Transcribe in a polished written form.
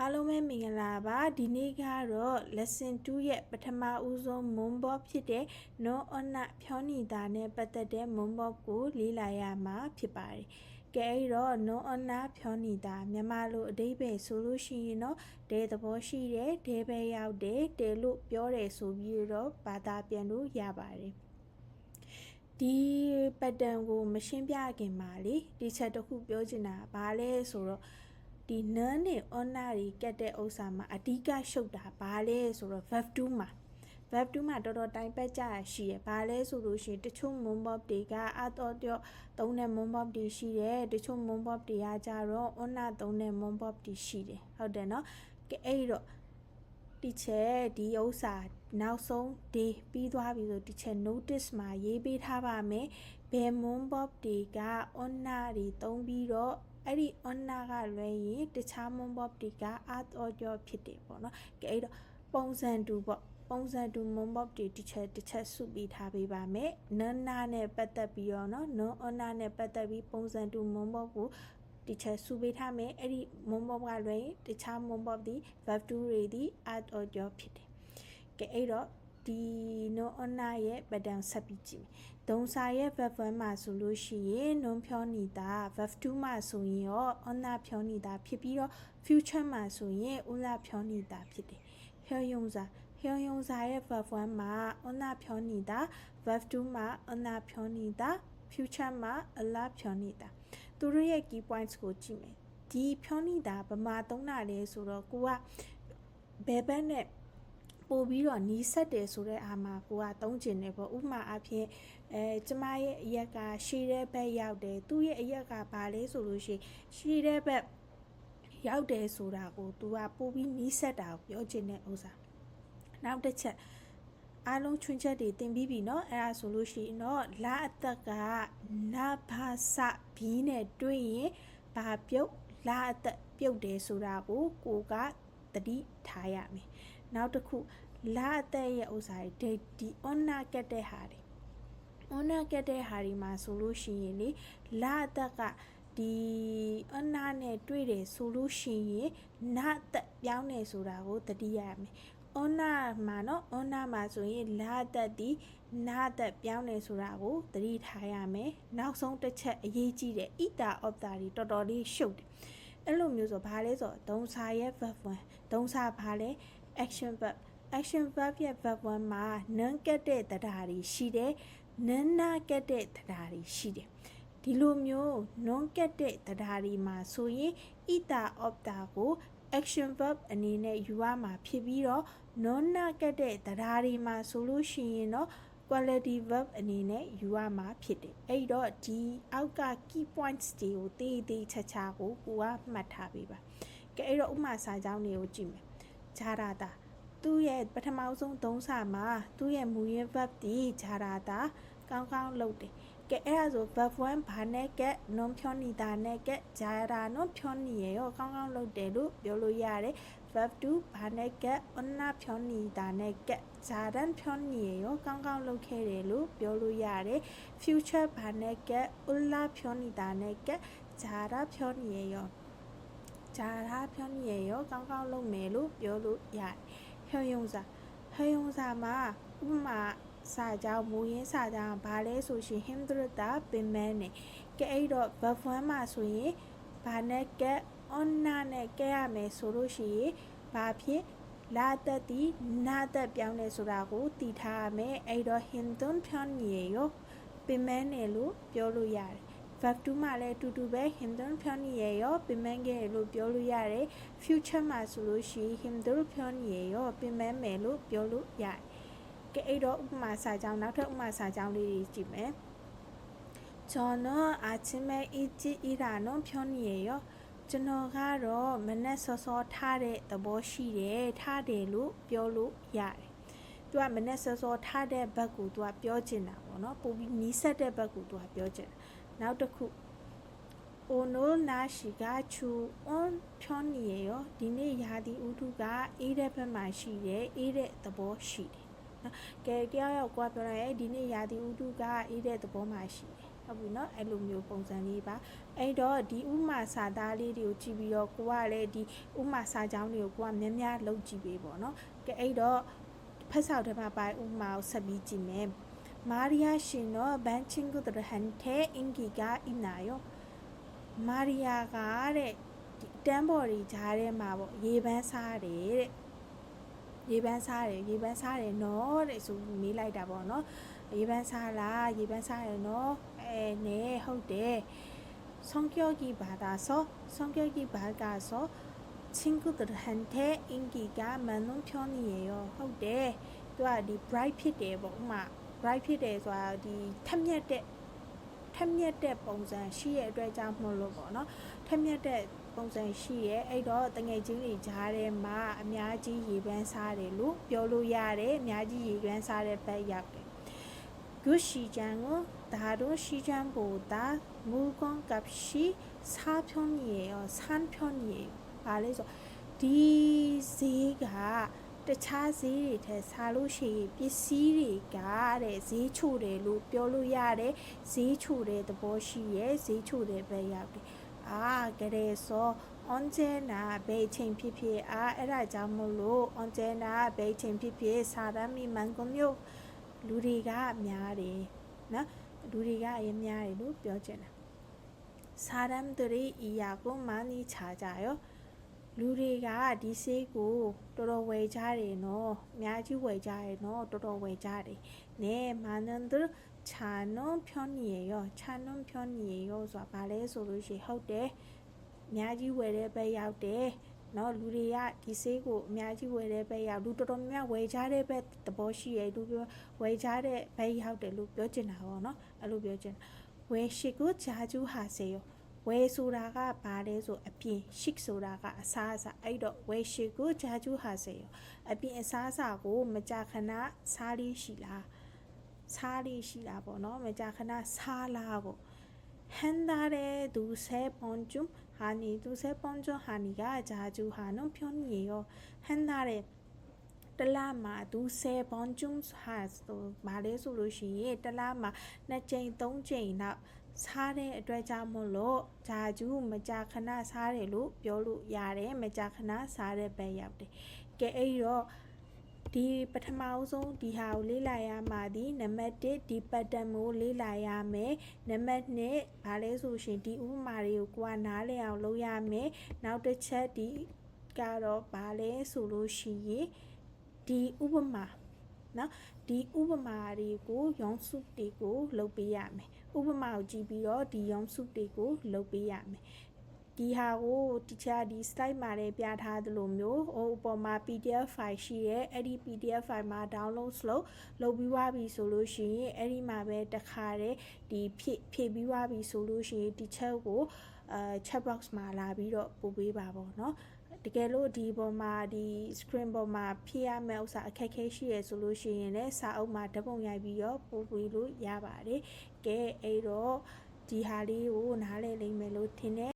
အားလုံးပဲမင်္ဂလာပါဒီနေ့ကတော့ lesson 2ရဲ့ပထမဦးဆုံး Moonbob ဖြစ်တဲ့ non onna ဖြောနေတာနဲ့ပတ်သက်တဲ့ Moonbob ကိုလေ့လာရမှာဖြစ်ပါတယ်။ကဲအဲ့တော့ non onna ဖြောနေတာမြန်မာလိုအဓိပ္ပာယ်ဆိုလို့ရှိရင်တော့တဲသဘောရှိတယ်တဲပဲရောက်တယ်တဲလို့ပြောတယ်ဆိုပြီးတော့ဘာသာပြန်လို့ရပါတယ်။ဒီpattern ကိုမရှင်းပြခင်မှာလေဒီချက်တစ်ခုပြောချင်တာဘာလဲဆိုတော့ဒီနန်းနဲ့ onna တွေကတ်တဲ့ဥစ္စာမှာအဓိကရှုပ်တာဘာလဲဆိုတော့ verb 2မှာ verb 2မှာတော်တော်တိုင်ပတ်ကြရရှိရဘာလဲဆိုလို့ရှိရင်တချို့ Moonbob တွေကအတော့တော့သုံးတဲ့ Moonbob တွေရှိတယ်တချို့ Moonbob တွေကကြတော့ onna သုံးတဲ့ Moonbob တွေရှိတယ်ဟုတ်တယ်နော်ကဲအဲ့တော့ဒီချက်ဒီဥစ္စာနောက်ဆုံး day ပြီးသွားပြီဆိုဒီချက် notice မှာရေးပေးထားပါမယ်ဘယ် Moonbob တွေက onna တွေသုံးပြီးတော့အဲ့ဒီ onna ကလွဲရင်တခြား Moonbob တွေကအားတော့ကြောဖြစ်တယ်ပေါ့နော်ကဲအဲ့တော့ပုံစံတူပေါ့ပုံစံတူ Moonbob တွေတစ်ချက်စုပြီးထားပေးပါမယ်nonna နဲ့ပတ်သက်ပြီးတော့နော် non onna နဲ့ပတ်သက်ပြီးပုံစံတူ Moonbob ကိုတစ်ချက်စုပေးထားမယ်အဲ့ဒီ Moonbob ကလွဲရင်တခြား Moonbob ဒီ verb 2တွေဒီအားတော့ကြောဖြစ်တယ်ကဲအဲ့တော့ဒီ non onna ရဲ့ pattern ဆက်ပြီးကြည့်မယ်ဒုံစာရဲ့ verb 1မှာဆိုလို့ရှိရင် non ဖြောနေတာ verb 2မှာဆိုရင်ရော onna ဖြောနေတာဖြစ်ပြီးတော့ future မှာဆိုရင် ula ဖြောနေတာဖြစ်တယ်ဖြောယုံစာရဲ့ verb 1မှာ onna ဖြောနေတာ verb 2မှာ onna ဖြောနေတာ future မှာ ula ဖြောနေတာသူတို့ရဲ့ key points ကိုကြည့်မယ်ဒီဖြောနေတာဗမာသုံးတာလဲဆိုတော့ကိုကဘယ်ဘက်နဲ့ပို့ပြီးတော့နီးစက်တယ်ဆိုတဲ့အာမှာကိုကသုံးကျင်တယ်ပေါ့ဥပမာအဖြစ်ကျမရဲ့အရက်ကရှည်တဲ့ဘက်ရောက်တယ်သူ့ရဲ့အရက်ကဘာလဲဆိုလို့ရှိရင်ရှည်တဲ့ဘက်ရောက်တယ်ဆိုတာကိုသူကပို့ပြီးနီးစက်တာကိုပြောချင်တဲ့ဥစ္စာနောက်တစ်ချက်အားလုံးချွင်းချက်တွေတင်ပြီးပြီเนาะအဲ့ဒါဆိုလို့ရှိရင်တော့လာအသက်ကနဘာစဘီနဲ့တွေ့ရင်ဘာပြုတ်လာအသက်ပြုတ်တယ်ဆိုတာကိုကိုကသတိထားရမယ်နောက်တစ်ခုလာအသက်ရဲ့ဥစ္စာတွေဒီ onna ကတ်တဲ့ဟာတွေ onna ကတ်တဲ့ဟာတွေမှာဆိုလို့ရှိရင်လေလာအသက်ကဒီ onna နဲ့တွေ့တယ်ဆိုလို့ရှိရင်နာအသက်ပြောင်းတယ်ဆိုတာကိုသတိရရမယ်onna မှာเนาะonna မှာဆိုရင်လာအသက်ဒီနာအသက်ပြောင်းတယ်ဆိုတာကိုသတိထားရမယ်နောက်ဆုံးတစ်ချက်အရေးကြီးတယ် ita of တာတွေတော်တော်လေးရှုပ်တယ်အဲ့လိုမျိုးဆိုဘာလဲဆိုတော့ဒုံစာရဲ့ verb 1ဒုံစာဘာလဲ action verbရဲ့ verb 1မှာ non ကတ်တဲ့တရားတွေရှိတယ် nonna ကတ်တဲ့တရားတွေရှိတယ်ဒီလိုမျိုး non ကတ်တဲ့တရားတွေမှာဆိုရင် ita of တာကို action verb အနေနဲ့ယူရမှာဖြစ်ပြီးတော့ nonna ကတ်တဲ့တရားတွေမှာဆိုလို့ရှိရင်တော့ quality verb အနေနဲ့ယူရမှာဖြစ်တယ်အဲ့တော့ဒီအောက်က key points တွေကိုတေးချာကိုကမှတ်ထားပေးပါကဲအဲ့တော့ဥမာစာကြောင်းတွေကိုကြည့်မယ်ဂျာရာတာသူ့ရဲ့ပထမဆုံးသုံးစာမှာသူ့ရဲ့မူရင်း verb ဒီဂျာရာတာကောင်းလုပ်တယ်ကဲအဲ့ဒါဆို verb 1ဘာနဲ့က non ဖြောနေတာနဲ့ကဂျာရာနော်ဖြောနေရရောကောင်းလုပ်တယ်လို့ပြောလို့ရတယ် verb 2ဘာနဲ့က onna ဖြောနေတာနဲ့ကဂျာရန်ဖြောနေရရောကောင်းလုပ်ခဲ့တယ်လို့ပြောလို့ရတယ် future ဘာနဲ့က ula ဖြောနေတာနဲ့ကဂျာရာဖြောနေရရောဂျာရာဖြောနေရရောကောင်းလုပ်မယ်လို့ပြောလို့ရတယ်ဟယုံစာမှာဥပမာစာကြောင်းမူရင်းစာကြောင်းဘာလဲဆိုရှင် himdrita ပင်မနဲ့ကဲအဲ့တော့ verb 1မှာဆိုရင်ဘာနဲ့က onna နဲ့ကဲရမယ်ဆိုလို့ရှိရင်ဘာဖြစ်လာသက်ဒီနာသက်ပြောင်းလဲဆိုတာကိုသိထားရမယ်အဲ့တော့ himdon ဖြောင်းနေရောပင်မနဲ့လို့ပြောလို့ရတယ်verb 2မှာလည်းအတူတူပဲ himdon ဖြောင်းနေရောပင်မခဲ့လို့ပြောလို့ရတယ် future မှာဆိုလို့ရှိရင် himdon ဖြောင်းနေရောပင်မမယ်လို့ပြောလို့ရတယ်ကဲအဲ့တော့ဥပမာစာကြောင်းနောက်ထပ်ဥပမာစာကြောင်းလေးတွေကြည့်မယ်ကျွန်တော်아침에 일찍 일하는 편이에요ကျွန်တော်ကတော့မနက်စောစောထားတဲ့သဘောရှိတယ်ထားတယ်လို့ပြောလို့ရတယ်သူကမနက်စောစောထားတဲ့ဘက်ကိုသူကပြောချင်တာပေါ့နော်ပို့ပြီးနီးစက်တဲ့ဘက်ကိုသူကပြောချင်တာနောက်တစ်ခု오늘 날씨가 추운 편이에요ဒီနေ့ရာသီဥတုကအေးတဲ့ဘက်မှာရှိတယ်အေးတဲ့သဘောရှိတယ်ကဲကြောက်ကွာပြောရဲဒီနေ့ရာသီဥတုကအေးတဲ့သဘောမှာရှိတယ် ဟုတ်ပြီနော်အဲ့လိုမျိုးပုံစံလေးပါအဲ့တော့ဒီဥမာစာသားလေးတွေကိုကြည့်ပြီးတော့ကိုကလည်းဒီဥမာစာကြောင်းတွေကိုကိုကများများလုပ်ကြည့်ပေးပေါ့နော်ကဲအဲ့တော့ဖတ်စာထဲမှာပါဥမာကိုဆက်ပြီးကြည့်မယ်မာရီယာရှင်တော့ဘန်ချင်းကုတရဟန်ထဲအင်ဂီကအင်နာယောမာရီယာကတဲ့ဒီတန်းပေါ်တွေဂျားထဲမှာပေါ့ရေပန်းစားတယ်တဲ့ရေပန်းစားတယ်နော်တဲ့ဆိုမေးလိုက်တာပေါ့နော်ရေပန်းစားလားရေပန်းစားတယ်နော်နဲဟုတ်တယ်성격이 받아서 성격이 밝아서 친구들한테 인기가 많은 편이에요. ဟုတ်တယ်သူကဒီ bright ဖြစ်တယ်ပေါ့ဥမာ bright ဖြစ်တယ်ဆိုတာဒီထက်မြက်တဲ့ပုံစံရှိရဲ့အတွက်ကြောင့်မလို့ပေါ့နော်ထက်မြက်တဲ့ပုံစံရှိရဲ့အဲ့တော့တငယ်ချင်းတွေကြားထဲမှာအများကြီးရေပန်းစားတယ်လို့ပြောလို့ရတယ်အများကြီးရေပန်းစားတဲ့ဘက်ရောက်တယ်그 시장은 다른 시장보다 물건 값이 사편이에요. 산편이에요. 말해서 이 세가 တခြားဈေးတွေထက်စားလို့ရှိရင်ပစ္စည်းတွေကတဲ့ဈေးချိုတယ်လို့ပြောလို့ရတယ်ဈေးချိုတဲ့သဘောရှိရဲ့ဈေးချိုတဲ့ဘက်ရောက်တယ်그래서 언제나 매칭 PPအဲ့ဒါကြောင့်မို့လို့ 언제나 매칭 PP 사람이 많군요လူတွေကများတယ်နော်လူတွေကအရင်များတယ်လို့ပြောချင်တာ사람들이 이 약을 많이 찾아요လူတွေကဒီဆေးကိုတော်တော်ဝယ်ကြတယ်နော်အများကြီးဝယ်ကြတယ်နော်တော်တော်ဝယ်ကြတယ်네 많은들 찾는 편이에요 찾는 편이에요ဆိုတာဘာလဲဆိုလို့ရှိရင်ဟုတ်တယ်အများကြီးဝယ်တဲ့ဘက်ရောက်တယ်နော်လူတွေကဒီဆေးကိုအများကြီးဝယ်တဲ့ဘက်ရောက်လူတော်တော်များများဝယ်ကြတဲ့ဘက်သဘောရှိရဲ့လူပြောဝယ်ကြတဲ့ဘက်ရောက်တယ်လို့ပြောချင်တာပေါ့နော်အဲ့လိုပြောချင်တာဝယ်ရှိကိုဂျာကျူးဟာစေရောဝယ်ဆိုတာကဘာလဲဆိုအပြင်ရှစ်ဆိုတာကအစားအစာအဲ့တော့ဝယ်ရှိကိုဂျာကျူးဟာစေရောအပြင်အစားအစာကိုမကြာခဏစားလေးရှိလားပေါ့နော်မကြာခဏစားလားပေါ့한 달에 두세 번쯤 두세 번쯤 하니가 자주 하는 편이에요. 한 달에 တစ်လမှာ두세 번쯤 말해ဆိုလို့ရှိရင်တစ်လမှာ2ကြိမ်3ကြိမ်လောက်စားတဲ့အတွက်ကြောင့်မို့လို့ဂျာကျူးမကြာခဏစားတယ်လို့ပြောလို့ရတယ်မကြာခဏစားတဲ့ဘက်ရောက်တယ်ကဲအဲ့တော့ဒီပထမအဆုံးဒီဟာကိုလေ့လာရမှာဒီနံပါတ်1ဒီ pattern ကိုလေ့လာရမယ်နံပါတ်2ဘာလဲဆိုရှင်ဒီဥပမာတွေကိုကိုယ်ကနားလည်အောင်လုပ်ရမယ်နောက်တစ်ချက်ဒီကတော့ဘာလဲဆိုလို့ရှိရင်ဒီဥပမာနော်ဒီဥပမာတွေကိုရောင်းစုတွေကိုလုပ်ပေးရမယ်ဥပမာကိုကြည့်ပြီးတော့ဒီရောင်းစုတွေကိုလုပ်ပေးရမယ်ဒီဟာကိုတခြားဒီ slide မှာလည်းပြထားသလိုမျိုးဟိုအပေါ်မှာ PDF file ရှိရဲအဲ့ဒီ PDF file မှာ download လုပ်ပြီးွားပြီဆိုလို့ရှိရင်အဲ့ဒီမှာပဲတခါတည်းဒီဖြည့်ပြီးွားပြီဆိုလို့ရှိရင်ဒီ chat ကိုchat box မှာလာပြီးတော့ပို့ပေးပါပေါ့နော်တကယ်လို့ဒီပေါ်မှာဒီ screen ပေါ်မှာဖြည့်ရမယ့်ဥစ္စာအခက်အခဲရှိရဆိုလို့ရှိရင်လည်းစာအုပ်မှာဓာတ်ပုံရိုက်ပြီးတော့ပို့ပေးလို့ရပါတယ်ကဲအဲ့တော့ဒီဟာလေးကိုနားလည်လိမ့်မယ်လို့ထင်တယ်